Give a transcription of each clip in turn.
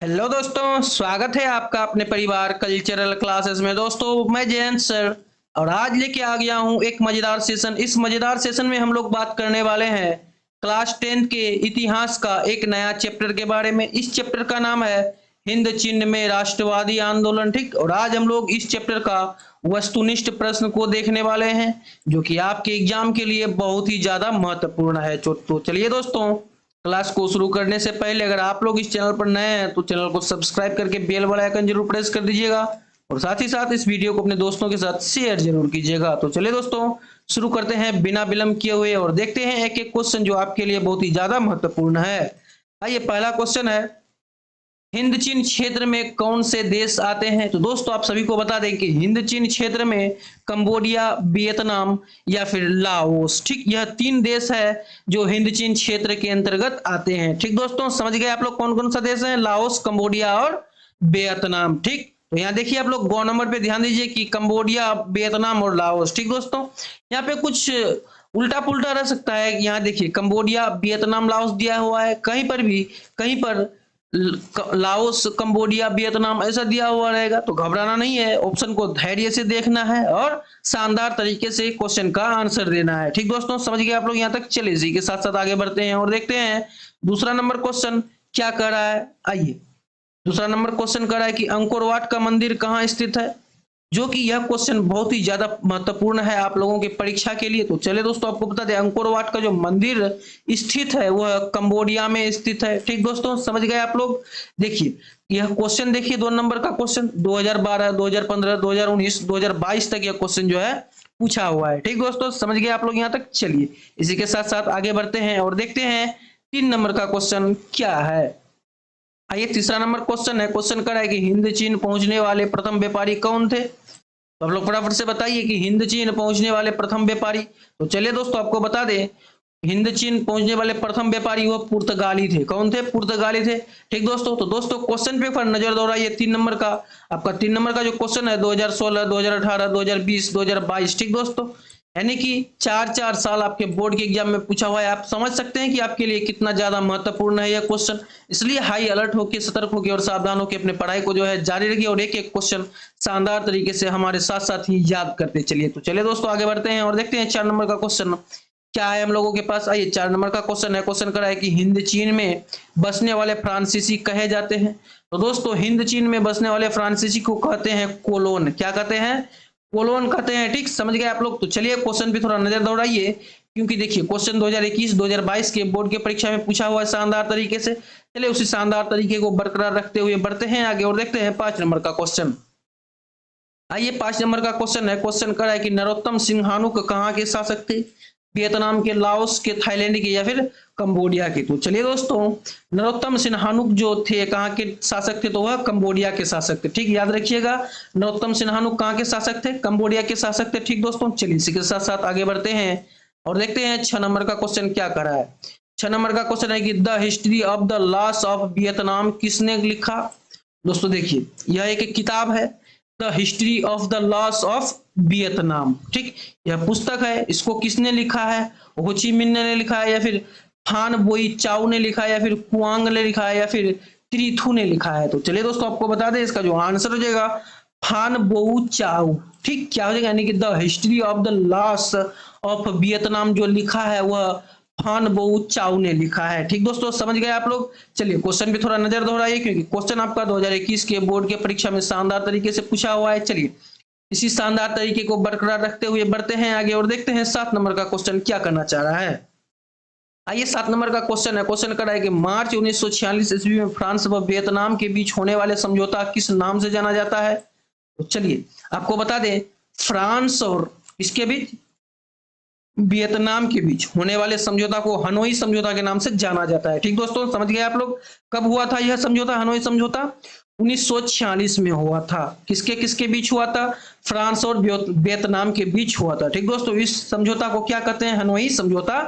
Hello दोस्तों, स्वागत है आपका अपने परिवार कल्चरल क्लासेस में। दोस्तों, मैं जयंत सर और आज लेके आ गया हूँ एक मजेदार सेशन। इस मजेदार सेशन में हम लोग बात करने वाले हैं क्लास 10 के इतिहास का एक नया चैप्टर के बारे में। इस चैप्टर का नाम है हिंद चीन में राष्ट्रवादी आंदोलन। ठीक, और आज हम लोग इस चैप्टर का वस्तुनिष्ठ प्रश्न को देखने वाले हैं जो कि आपके एग्जाम के लिए बहुत ही ज्यादा महत्वपूर्ण है। तो चलिए दोस्तों, क्लास को शुरू करने से पहले अगर आप लोग इस चैनल पर नए हैं तो चैनल को सब्सक्राइब करके बेल वाला आइकन जरूर प्रेस कर दीजिएगा और साथ ही साथ इस वीडियो को अपने दोस्तों के साथ शेयर जरूर कीजिएगा। तो चलिए दोस्तों, शुरू करते हैं बिना विलंब किए हुए और देखते हैं एक एक क्वेश्चन जो आपके लिए बहुत ही ज्यादा महत्वपूर्ण है। आइए, पहला क्वेश्चन है, हिंद चीन क्षेत्र में कौन से देश आते हैं? तो दोस्तों, आप सभी को बता दें कि हिंद चीन क्षेत्र में कंबोडिया, वियतनाम या फिर लाओस, ठीक, यह तीन देश है जो हिंद चीन क्षेत्र के अंतर्गत आते हैं। ठीक दोस्तों, समझ गए आप लोग कौन कौन सा देश है? लाओस, कंबोडिया और वियतनाम। ठीक, तो यहाँ देखिए आप लोग गौ नंबर पे ध्यान दीजिए कि कंबोडिया, वियतनाम और लाओस। ठीक दोस्तों, यहाँ पे कुछ उल्टा पुल्टा रह सकता है। यहाँ देखिए कंबोडिया, वियतनाम, लाओस दिया हुआ है, कहीं पर भी कहीं पर लाओस, कंबोडिया, वियतनाम ऐसा दिया हुआ रहेगा तो घबराना नहीं है, ऑप्शन को धैर्य से देखना है और शानदार तरीके से क्वेश्चन का आंसर देना है। ठीक दोस्तों, समझ गए आप लोग यहाँ तक? चलिए इसी के साथ साथ आगे बढ़ते हैं और देखते हैं दूसरा नंबर क्वेश्चन क्या कर रहा है। आइए, दूसरा नंबर क्वेश्चन कर रहा है कि अंकोर वाट का मंदिर कहाँ स्थित है, जो कि यह क्वेश्चन बहुत ही ज्यादा महत्वपूर्ण है आप लोगों की परीक्षा के लिए। तो चलिए दोस्तों, आपको बता दें अंकोर वाट का जो मंदिर स्थित है वह कंबोडिया में स्थित है। ठीक दोस्तों, समझ गए आप लोग? देखिए यह क्वेश्चन, देखिए 2 नंबर का क्वेश्चन 2012, 2015, 2019, 2022 तक यह क्वेश्चन जो है पूछा हुआ है। ठीक दोस्तों, समझ गए आप लोग यहाँ तक? चलिए इसी के साथ साथ आगे बढ़ते हैं और देखते हैं 3 नंबर का क्वेश्चन क्या है। आइए, तीसरा नंबर क्वेश्चन है, क्वेश्चन कर रहा है कि हिंद चीन पहुंचने वाले प्रथम व्यापारी कौन थे? तो आप लोग फटाफट से बताइए कि हिंद चीन पहुंचने वाले प्रथम व्यापारी। तो चलिए दोस्तों, आपको बता दें हिंद चीन पहुंचने वाले प्रथम व्यापारी वो पुर्तगाली थे। कौन थे? पुर्तगाली थे। ठीक दोस्तों, तो दोस्तों क्वेश्चन पेपर नजर दौड़ाइए 3 नंबर का। आपका 3 नंबर का जो क्वेश्चन है 2016, 2018, 2020, 2022। ठीक दोस्तों, यानी कि 4 साल आपके बोर्ड के एग्जाम में पूछा हुआ है। आप समझ सकते हैं कि आपके लिए कितना ज्यादा महत्वपूर्ण है यह क्वेश्चन। इसलिए हाई अलर्ट होकर, सतर्क होकर और सावधान होकर अपने पढ़ाई को जो है जारी रखिए और एक एक क्वेश्चन शानदार तरीके से हमारे साथ साथ ही याद करते चलिए। तो चलिए दोस्तों, आगे बढ़ते हैं और देखते हैं 4 नंबर का क्वेश्चन क्या है हम लोगों के पास। आइए, 4 नंबर का क्वेश्चन है, क्वेश्चन करा है कि हिंद चीन में बसने वाले फ्रांसीसी कहे जाते हैं। तो दोस्तों, हिंद चीन में बसने वाले फ्रांसीसी को कहते हैं कोलोन। क्या कहते हैं? कोलोन कहते हैं। ठीक, समझ गए आप लोग? तो चलिए क्वेश्चन पे थोड़ा नजर दौड़ाइए, क्योंकि देखिए क्वेश्चन 2021, 2022 के बोर्ड के परीक्षा में पूछा हुआ है शानदार तरीके से। चलिए उसी शानदार तरीके को बरकरार रखते हुए बढ़ते हैं आगे और देखते हैं 5 नंबर का क्वेश्चन। आइए, 5 नंबर का क्वेश्चन है, क्वेश्चन कर रहा है कि नरोत्तम सिंहानुक कहाँ के शासक थे? वियतनाम के, लाओस के, थाईलैंड के या फिर कंबोडिया के? तो चलिए दोस्तों, नरोत्तम सिन्हानुक जो थे कहाँ के शासक थे? तो वह कंबोडिया के शासक थे। ठीक, याद रखिएगा, नरोत्तम सिन्हानुक कहाँ के शासक थे? कंबोडिया के शासक थे। ठीक दोस्तों, चलिए इसी के साथ साथ आगे बढ़ते हैं और देखते हैं 6 नंबर का क्वेश्चन क्या कर रहा है। 6 नंबर का क्वेश्चन है कि the history of the loss of Vietnam किसने लिखा? दोस्तों देखिए, यह एक किताब है, the history of the loss of Vietnam. ठीक, यह पुस्तक है, इसको किसने लिखा है? हो ची मिन्ह ने लिखा है या फिर फान बोई चाउ ने लिखा है या फिर कुआंग ने लिखा है या फिर त्रिथु ने लिखा है? तो चलिए दोस्तों, आपको बता दें इसका जो आंसर हो जाएगा फान बोउ चाउ। ठीक, क्या हो जाएगा? यानी कि the history of the loss of Vietnam जो लिखा है वह फान बोउ चाउ ने लिखा है। ठीक दोस्तों, समझ गए आप लोग? चलिए क्वेश्चन पे थोड़ा नजर दोहराइए, क्योंकि क्वेश्चन आपका 2021 के बोर्ड के परीक्षा में शानदार तरीके से पूछा हुआ है। चलिए इसी शानदार तरीके को बरकरार रखते हुए बढ़ते हैं आगे और देखते हैं 7 नंबर का क्वेश्चन क्या करना चाह रहा है। आइए, 7 नंबर का क्वेश्चन है, क्वेश्चन कर रहा है कि मार्च 1946 ईस्वी में फ्रांस व वियतनाम के बीच होने वाले समझौता किस नाम से जाना जाता है? तो चलिए आपको बता दें, फ्रांस और इसके बीच, वियतनाम के बीच होने वाले समझौता को हनोई समझौता के नाम से जाना जाता है। ठीक दोस्तों, समझ गए आप लोग? कब हुआ था यह समझौता, हनोई समझौता? 1946 में हुआ था। किसके किसके बीच हुआ था? फ्रांस और वियतनाम के बीच हुआ था। ठीक दोस्तों, इस समझौता को क्या कहते हैं? हनोई समझौता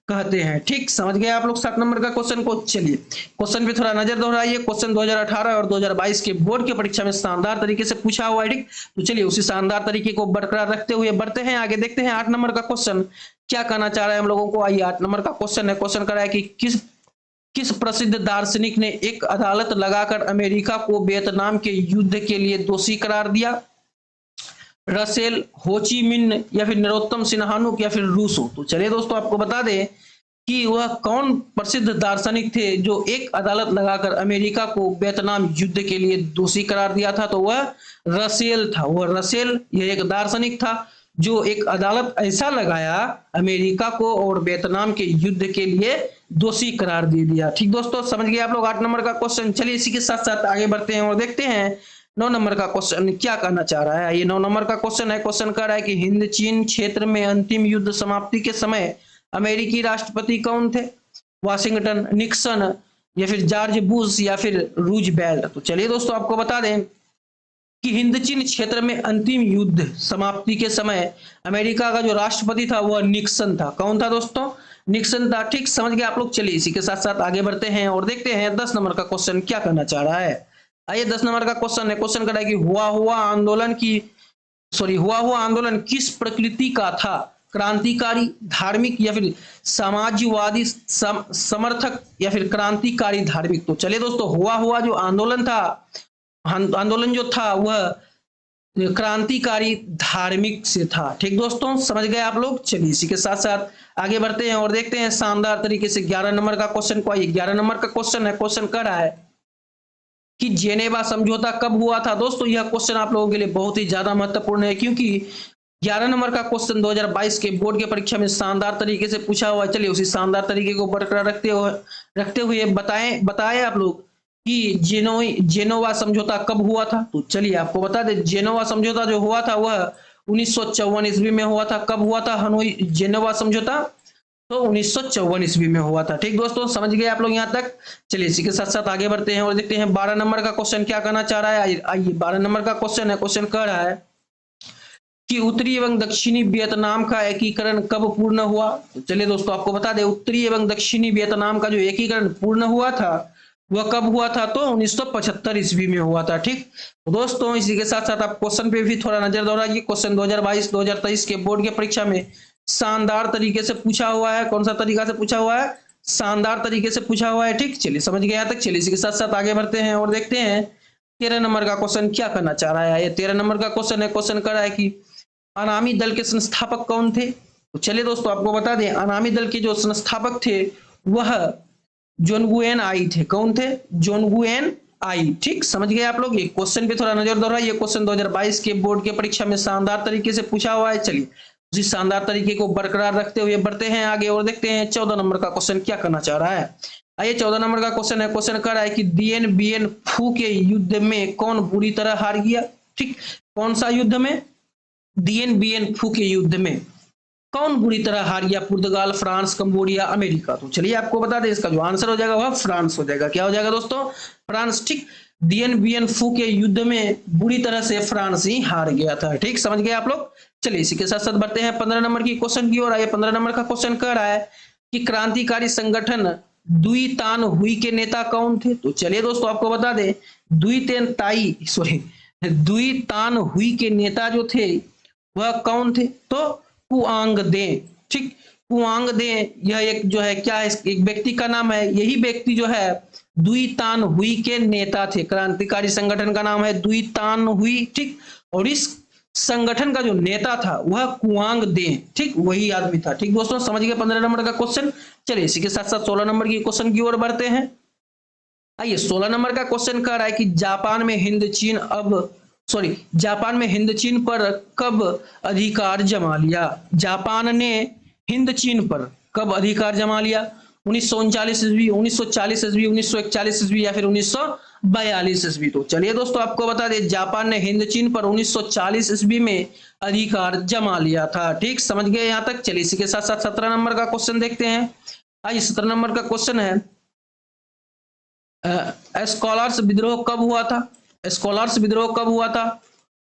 कहते हैं। ठीक, समझ गए आप लोग 7 नंबर का क्वेश्चन को? चलिए क्वेश्चन पे थोड़ा नजर दोहराइए, क्वेश्चन 2018 और 2022 के बोर्ड के परीक्षा में शानदार तरीके से पूछा हुआ है। ठीक, तो चलिए उसी शानदार तरीके को बरकरार रखते हुए बढ़ते हैं आगे, देखते हैं 8 नंबर का क्वेश्चन क्या कहना चाह रहा है हम लोगों को। आइए, 8 नंबर का क्वेश्चन है, क्वेश्चन कर रहा है कि किस प्रसिद्ध दार्शनिक ने एक अदालत लगाकर अमेरिका को वियतनाम के युद्ध के लिए दोषी करार दिया? रसेल, होची मिन्ह, या फिर नरोत्तम सिन्हानुक, या फिर रूसो? तो चलिए दोस्तों आपको बता दें कि वह कौन प्रसिद्ध दार्शनिक थे जो एक अदालत लगाकर अमेरिका को वियतनाम युद्ध के लिए दोषी करार दिया था। तो वह रसेल था। वह रसेल यह एक दार्शनिक था जो एक अदालत ऐसा लगाया अमेरिका को और वियतनाम के युद्ध के लिए दोषी करार दे दिया। ठीक दोस्तों, समझ गए आप लोग 8 नंबर का क्वेश्चन। चलिए इसी के साथ साथ आगे बढ़ते हैं और देखते हैं 9 नंबर का क्वेश्चन क्या कहना चाह रहा है। ये 9 नंबर का क्वेश्चन है। क्वेश्चन कह रहा है कि हिंद चीन क्षेत्र में अंतिम युद्ध समाप्ति के समय अमेरिकी राष्ट्रपति कौन थे? वाशिंगटन, निक्सन, या फिर जॉर्ज बुश, या फिर रूजवेल्ट? तो चलिए दोस्तों आपको बता दें कि हिंद चीन क्षेत्र में अंतिम युद्ध समाप्ति के समय अमेरिका का जो राष्ट्रपति था वह निक्सन था। कौन था दोस्तों? निक्सन था। ठीक, समझ गए आप लोग। चलिए इसी के साथ साथ आगे बढ़ते हैं और देखते हैं 10 नंबर का क्वेश्चन क्या कहना चाह रहा है। आइए 10 नंबर का क्वेश्चन है। क्वेश्चन करा है कि हुआ हुआ आंदोलन किस प्रकृति का था? क्रांतिकारी, धार्मिक, या फिर समाजवादी समर्थक, या फिर क्रांतिकारी धार्मिक? तो चलिए दोस्तों, हुआ जो आंदोलन था वह क्रांतिकारी धार्मिक से था। ठीक दोस्तों, समझ गए आप लोग। चलिए इसी के साथ साथ आगे बढ़ते हैं और देखते हैं शानदार तरीके से 11 नंबर का क्वेश्चन को। आइए 11 नंबर का क्वेश्चन है। क्वेश्चन कर रहा है कि जेनेवा समझौता कब हुआ था? दोस्तों यह क्वेश्चन आप लोगों के लिए बहुत ही ज्यादा महत्वपूर्ण है क्योंकि 11 नंबर का क्वेश्चन 2022 के बोर्ड के परीक्षा में शानदार तरीके से पूछा हुआ है। चलिए उसी शानदार तरीके को बरकरार रखते हुए बताएं आप लोग कि जेनोवा समझौता कब हुआ था। तो चलिए आपको बता दें, जेनोवा समझौता जो हुआ था वह 1954 ईस्वी में हुआ था। कब हुआ था हनोई जेनोवा समझौता? तो 1954 ईस्वी में हुआ था। ठीक दोस्तों, समझ गए आप लोग यहाँ तक। चलिए इसी के साथ साथ आगे बढ़ते हैं और देखते हैं 12 नंबर का क्वेश्चन क्या कहना चाह रहा है। आइए 12 नंबर का क्वेश्चन है। क्वेश्चन कह रहा है कि उत्तरी एवं दक्षिणी वियतनाम का एकीकरण कब पूर्ण हुआ? तो चलिए दोस्तों आपको बता दें, उत्तरी एवं दक्षिणी वियतनाम का जो एकीकरण पूर्ण हुआ था वह कब हुआ था? तो 1975 ईस्वी में हुआ था। ठीक तो दोस्तों, इसी के साथ साथ आप क्वेश्चन पे भी थोड़ा नजर दौड़ाइए। क्वेश्चन 2022-2023 के बोर्ड के परीक्षा में शानदार तरीके से पूछा हुआ है। कौन सा तरीका से पूछा हुआ है? शानदार तरीके से पूछा हुआ है। ठीक, चलिए समझ गए यहाँ तक। चलिए इसी के साथ साथ आगे बढ़ते हैं और देखते हैं 13 नंबर का क्वेश्चन क्या करना चाह रहा है। ये 13 नंबर का क्वेश्चन है। क्वेश्चन कर रहा है कि अनामी दल के संस्थापक कौन थे? तो चलिए दोस्तों आपको बता दें, अनामी दल के जो संस्थापक थे वह जोनगुएन आई थे। कौन थे? जोनगुएन आई। ठीक, समझ गए आप लोग। ये क्वेश्चन पे थोड़ा नजर दोहराइए। क्वेश्चन 2022 के बोर्ड के परीक्षा में शानदार तरीके से पूछा हुआ है। चलिए उसी शानदार तरीके को बरकरार रखते हुए बढ़ते हैं आगे और देखते हैं 14 नंबर का क्वेश्चन क्या करना चाह रहा है। आइए 14 नंबर का क्वेश्चन है। क्वेश्चन कर रहा है कि दिएन बिएन फू के युद्ध में कौन बुरी तरह हार गया? ठीक, कौन सा युद्ध में? दिएन बिएन फू के युद्ध में कौन बुरी तरह हार गया? पुर्तगाल, फ्रांस, कंबोडिया, अमेरिका? तो चलिए आपको बता दें, इसका जो आंसर हो जाएगा वह फ्रांस हो जाएगा। क्या हो जाएगा दोस्तों? फ्रांस। ठीक, दिएन बिएन फू के युद्ध में बुरी तरह से फ्रांस ही हार गया था। ठीक, समझ गए आप लोग। चलिए इसी के साथ साथ बढ़ते हैं 15 नंबर की क्वेश्चन की ओर। आइए 15 नंबर का क्वेश्चन कह रहा है कि क्रांतिकारी संगठन दुई तान हुई के नेता कौन थे? तो चलिए दोस्तों आपको बता दें, दुई तान हुई के नेता जो थे वह कौन थे? तो कुआंग दे। ठीक, कुआंग दे यह एक जो है क्या है, एक व्यक्ति का नाम है। यही व्यक्ति जो है दुई तान हुई के नेता थे। क्रांतिकारी संगठन का नाम है दुई तान हुई। ठीक, और इस संगठन का जो नेता था वह कुआंग दे। ठीक, वही आदमी था। ठीक दोस्तों, समझ गए 15 नंबर का क्वेश्चन। चलिए इसी के साथ साथ 16 नंबर की क्वेश्चन की ओर बढ़ते हैं। आइए 16 नंबर का क्वेश्चन कह रहा है कि जापान में हिंद चीन पर कब अधिकार जमा लिया? जापान ने हिंद चीन पर कब अधिकार जमा लिया? 1939 ईस्वी, 1940 ईस्वी, 1941 ईस्वी, या फिर 1942 ईस्वी? तो चलिए दोस्तों आपको बता दें, जापान ने हिंद चीन पर 1940 ईस्वी में अधिकार जमा लिया था। ठीक, समझ गए यहाँ तक। चलिए इसी के साथ साथ 17 नंबर का क्वेश्चन देखते हैं। आइए 17 नंबर का क्वेश्चन है, स्कॉलर्स विद्रोह कब हुआ था? स्कॉलर्स विद्रोह कब हुआ था?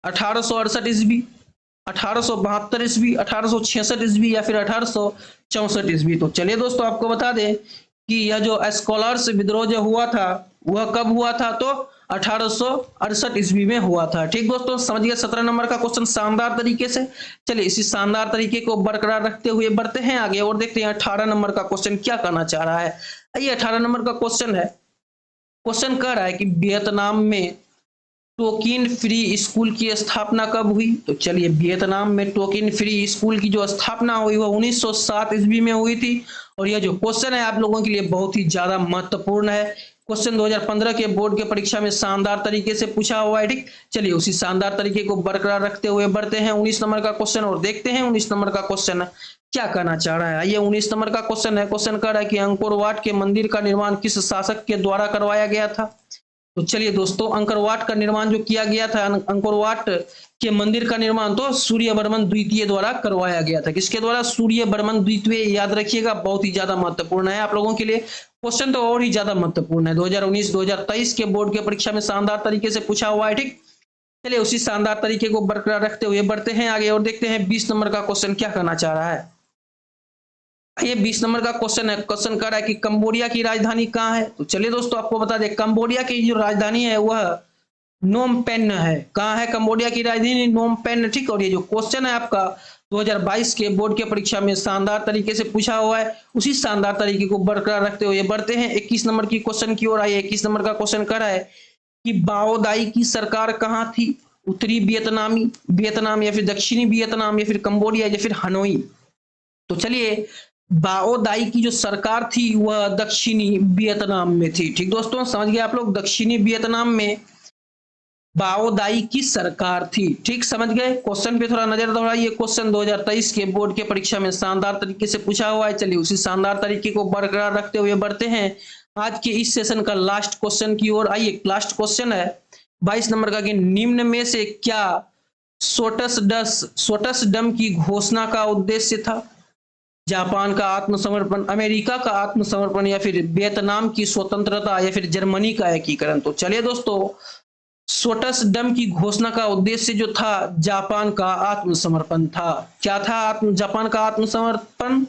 1868 ईस्वी, 1872 ईस्वी, 1866 ईस्वी, या फिर 1864 ईस्वी? तो चलिए दोस्तों आपको बता दें कि यह जो स्कॉलर्स विद्रोह जो हुआ था वह कब हुआ था? तो 1868 ईस्वी में हुआ था। ठीक दोस्तों, समझ गए 17 नंबर का क्वेश्चन शानदार तरीके से। चलिए इसी शानदार तरीके को बरकरार रखते हुए बढ़ते हैं आगे और देखते हैं 18 नंबर का क्वेश्चन क्या करना चाह रहा है। ये 18 नंबर का क्वेश्चन है। क्वेश्चन कह रहा है कि वियतनाम में टोकिन फ्री स्कूल की स्थापना कब हुई? तो चलिए, वियतनाम में टोकिन फ्री स्कूल की जो स्थापना हुई वो 1907 ईस्वी में हुई थी। और यह जो क्वेश्चन है आप लोगों के लिए बहुत ही ज्यादा महत्वपूर्ण है। क्वेश्चन 2015 के बोर्ड के परीक्षा में शानदार तरीके से पूछा हुआ है। ठीक, चलिए उसी शानदार तरीके को बरकरार रखते हुए बढ़ते हैं 19 नंबर का क्वेश्चन और देखते हैं 19 नंबर का क्वेश्चन क्या कहना चाह रहा है। ये 19 नंबर का क्वेश्चन है। क्वेश्चन कह रहा है कि अंकोर वाट के मंदिर का निर्माण किस शासक के द्वारा करवाया गया था? तो चलिए दोस्तों, अंकोर वाट का निर्माण जो किया गया था, अंकोर वाट के मंदिर का निर्माण तो सूर्यवर्मन द्वितीय द्वारा करवाया गया था। किसके द्वारा? सूर्यवर्मन द्वितीय। याद रखिएगा, बहुत ही ज्यादा महत्वपूर्ण है आप लोगों के लिए। क्वेश्चन तो और ही ज्यादा महत्वपूर्ण है, 2019-2023 के बोर्ड के परीक्षा में शानदार तरीके से पूछा हुआ है। ठीक, चलिए उसी शानदार तरीके को बरकरार रखते हुए बढ़ते हैं आगे और देखते हैं 20 नंबर का क्वेश्चन क्या कहना चाह रहा है। ये 20 नंबर का क्वेश्चन है। क्वेश्चन कर रहा है कि कंबोडिया की राजधानी कहाँ है? तो चलिए दोस्तों, आपको बता दें, कंबोडिया की जो राजधानी है वह नोम पेन है। कहाँ है कंबोडिया की राजधानी? Phnom Penh. ठीक, और ये जो क्वेश्चन है आपका 2022 के बोर्ड के परीक्षा में शानदार तरीके से पूछा हुआ है। उसी शानदार तरीके को बरकरार रखते हुए बढ़ते हैं 21 नंबर की क्वेश्चन की ओर। आइए, 21 नंबर का क्वेश्चन कर रहा है कि बाओ दाई की सरकार कहाँ थी? उत्तरी वियतनाम या फिर दक्षिणी वियतनाम या फिर कंबोडिया या फिर हनोई? तो चलिए, बाओ दाई की जो सरकार थी वह दक्षिणी वियतनाम में थी। ठीक दोस्तों, समझ गए आप लोग, दक्षिणी वियतनाम में बाओ दाई की सरकार थी। ठीक, समझ गए। क्वेश्चन पे थोड़ा नजर दौड़ाइए। क्वेश्चन 2023 के बोर्ड के परीक्षा में शानदार तरीके से पूछा हुआ है। चलिए उसी शानदार तरीके को बरकरार रखते हुए बढ़ते हैं आज के इस सेशन का लास्ट क्वेश्चन की ओर। आइए, लास्ट क्वेश्चन है 22 नंबर का कि निम्न में से क्या सोटसडम की घोषणा का उद्देश्य था? जापान का आत्मसमर्पण, अमेरिका का आत्मसमर्पण या फिर वियतनाम की स्वतंत्रता या फिर जर्मनी का एकीकरण? तो चलिए दोस्तों, सोटसडम की घोषणा का उद्देश्य जो था जापान का आत्मसमर्पण था। क्या था? जापान का आत्मसमर्पण।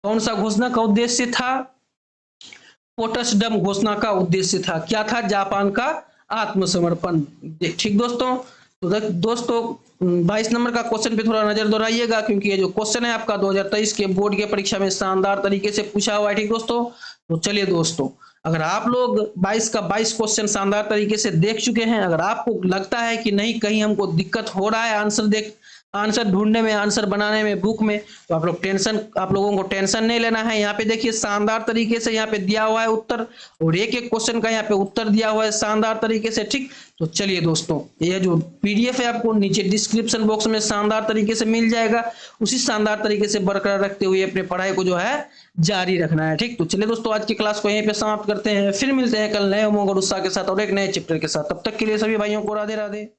कौन सा घोषणा का उद्देश्य था? पोटसडम घोषणा का उद्देश्य था। क्या था? जापान का आत्मसमर्पण। ठीक दोस्तों, तो दोस्तों 22 नंबर का क्वेश्चन पे थोड़ा नजर दोहराइएगा, क्योंकि ये जो क्वेश्चन है आपका 2023 के बोर्ड के परीक्षा में शानदार तरीके से पूछा हुआ है। ठीक दोस्तों, तो चलिए दोस्तों, अगर आप लोग 22 का 22 क्वेश्चन शानदार तरीके से देख चुके हैं, अगर आपको लगता है कि नहीं कहीं हमको दिक्कत हो रहा है आंसर ढूंढने में, आंसर बनाने में, बुक में, तो आप लोगों को टेंशन नहीं लेना है। यहाँ पे देखिए शानदार तरीके से यहाँ पे दिया हुआ है उत्तर, और एक एक क्वेश्चन का यहाँ पे उत्तर दिया हुआ है शानदार तरीके से। ठीक, तो चलिए दोस्तों, ये जो पीडीएफ है आपको नीचे डिस्क्रिप्शन बॉक्स में शानदार तरीके से मिल जाएगा। उसी शानदार तरीके से बरकरार रखते हुए अपने पढ़ाई को जो है जारी रखना है। ठीक, तो चलिए दोस्तों, आज की क्लास को यहीं पे समाप्त करते हैं। फिर मिलते हैं कल नए उमंग और उत्साह के साथ और एक नए चैप्टर के साथ। तब तक के लिए सभी भाइयों को राधे राधे।